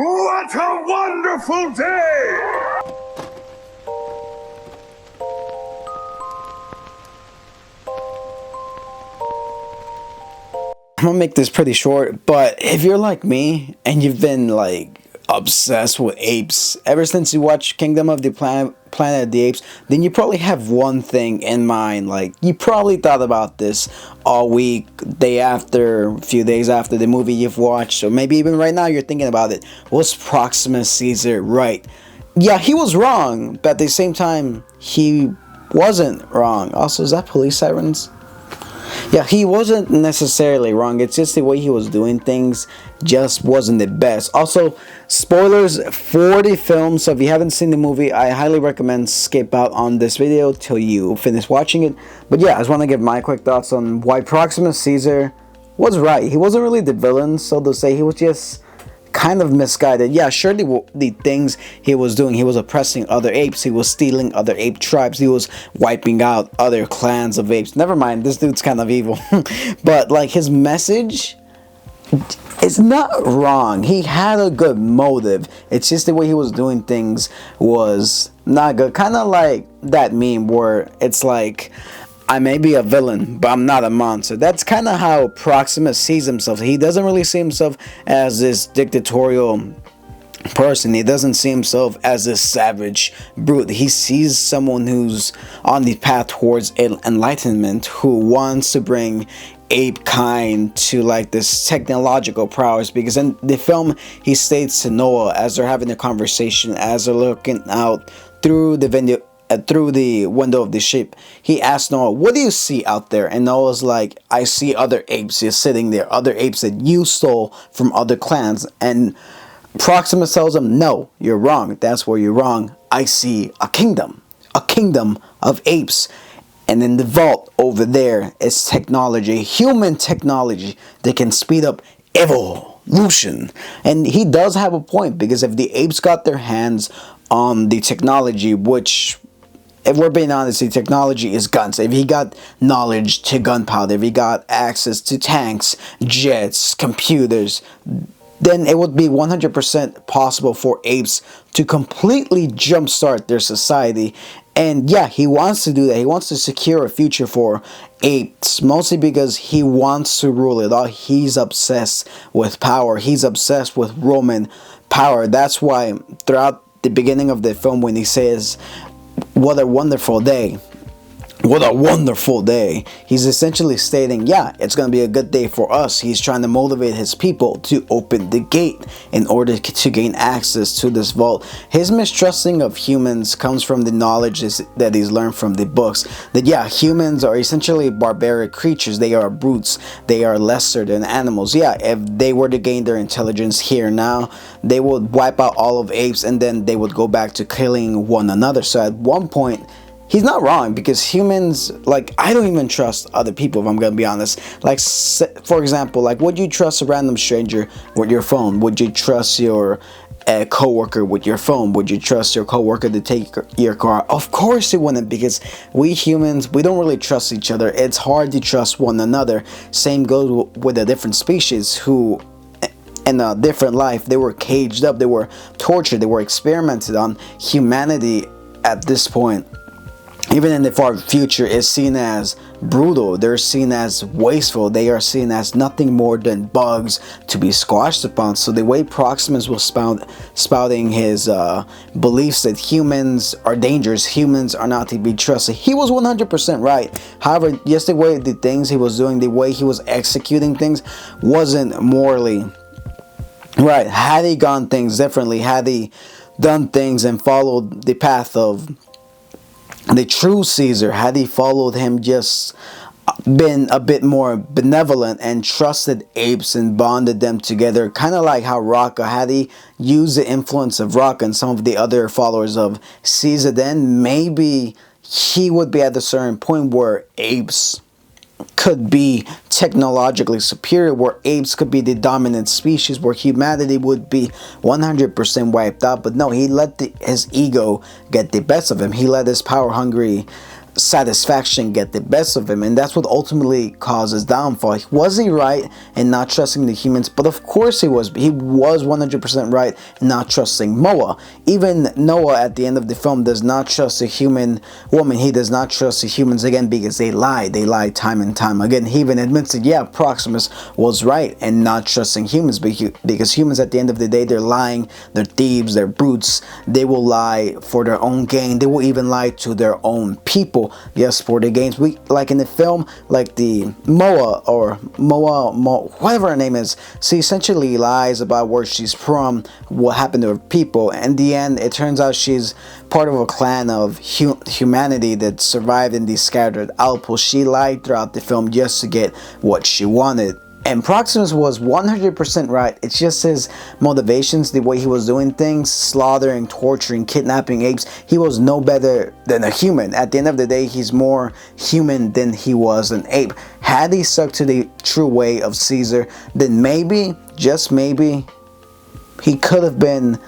What a wonderful day! I'm gonna make this pretty short, but if you're like me and you've been like obsessed with apes ever since you watched Kingdom of the Planet of the Apes, then you probably have one thing in mind. Like, you probably thought about this all week, day after, a few days after the movie you've watched, or maybe even right now you're thinking about it. Was Proximus Caesar right? Yeah, he was wrong, but at the same time, he wasn't wrong. Also, is that police sirens? Yeah, he wasn't necessarily wrong. It's just the way he was doing things just wasn't the best. Also, spoilers for the film, so if you haven't seen the movie, I highly recommend skip out on this video till you finish watching it. But yeah, I just want to give my quick thoughts on why Proximus Caesar was right. He wasn't really the villain, so to say. He was just kind of misguided. Yeah, sure, the things he was doing, he was oppressing other apes, he was stealing other ape tribes, he was wiping out other clans of apes. Never mind, this dude's kind of evil. But like, his message is not wrong. He had a good motive. It's just the way he was doing things was not good. Kind of like that meme where it's like, I may be a villain, but I'm not a monster. That's kind of how Proximus sees himself. He doesn't really see himself as this dictatorial person. He doesn't see himself as this savage brute. He sees someone who's on the path towards enlightenment, who wants to bring ape kind to like this technological prowess. Because in the film, he states to Noah as they're having a conversation, as they're looking out through the window of the ship, he asked Noah, "What do you see out there?" And Noah's like, "I see other apes just sitting there, other apes that you stole from other clans." And Proximus tells him, "No, you're wrong. That's where you're wrong. I see a kingdom of apes. And in the vault over there is technology, human technology that can speed up evolution." And he does have a point, because if the apes got their hands on the technology, which, if we're being honest, the technology is guns. If he got knowledge to gunpowder, if he got access to tanks, jets, computers, then it would be 100% possible for apes to completely jumpstart their society. And yeah, he wants to do that. He wants to secure a future for apes, mostly because he wants to rule it all. He's obsessed with power. He's obsessed with Roman power. That's why throughout the beginning of the film, when he says, "What a wonderful day. What a wonderful day," he's essentially stating, yeah, it's going to be a good day for us. He's trying to motivate his people to open the gate in order to gain access to this vault. His mistrusting of humans comes from the knowledge that he's learned from the books. That yeah, humans are essentially barbaric creatures. They are brutes. They are lesser than animals. Yeah, if they were to gain their intelligence here now, they would wipe out all of apes, and then they would go back to killing one another. So at one point, he's not wrong, because humans, like, I don't even trust other people, if I'm gonna be honest. Like, for example, like, would you trust a random stranger with your phone? Would you trust your co-worker with your phone? Would you trust your co-worker to take your car? Of course you wouldn't, because we humans, we don't really trust each other. It's hard to trust one another. Same goes with a different species who, in a different life, they were caged up, they were tortured, they were experimented on. Humanity at this point, even in the far future, is seen as brutal. They're seen as wasteful. They are seen as nothing more than bugs to be squashed upon. So the way Proximus was spouting his beliefs that humans are dangerous, humans are not to be trusted, he was 100% right. However, just the way the things he was doing, the way he was executing things, wasn't morally right. Had he gone things differently, had he done things and followed the path of the true Caesar, had he followed him, just been a bit more benevolent and trusted apes and bonded them together, kind of like how Rocca, had he used the influence of Rocca and some of the other followers of Caesar, then maybe he would be at a certain point where apes could be technologically superior, where apes could be the dominant species, where humanity would be 100% wiped out. But no, he let his ego get the best of him. He let his power hungry satisfaction get the best of him, and that's what ultimately causes downfall. Was he right in not trusting the humans? But of course he was 100% right in not trusting Moa. Even Noah at the end of the film does not trust a human woman. He does not trust the humans again because they lied time and time again. He even admits that, yeah, Proximus was right in not trusting humans, because humans at the end of the day, they're lying, they're thieves, they're brutes. They will lie for their own gain. They will even lie to their own people, yes, for the gains. We, like in the film, like the Moa, whatever her name is, she essentially lies about where she's from, what happened to her people. In the end, it turns out she's part of a clan of humanity that survived in these scattered outposts. She lied throughout the film just to get what she wanted. And Proximus was 100% right. It's just his motivations, the way he was doing things, slaughtering, torturing, kidnapping apes. He was no better than a human. At the end of the day, he's more human than he was an ape. Had he stuck to the true way of Caesar, then maybe, just maybe, he could have been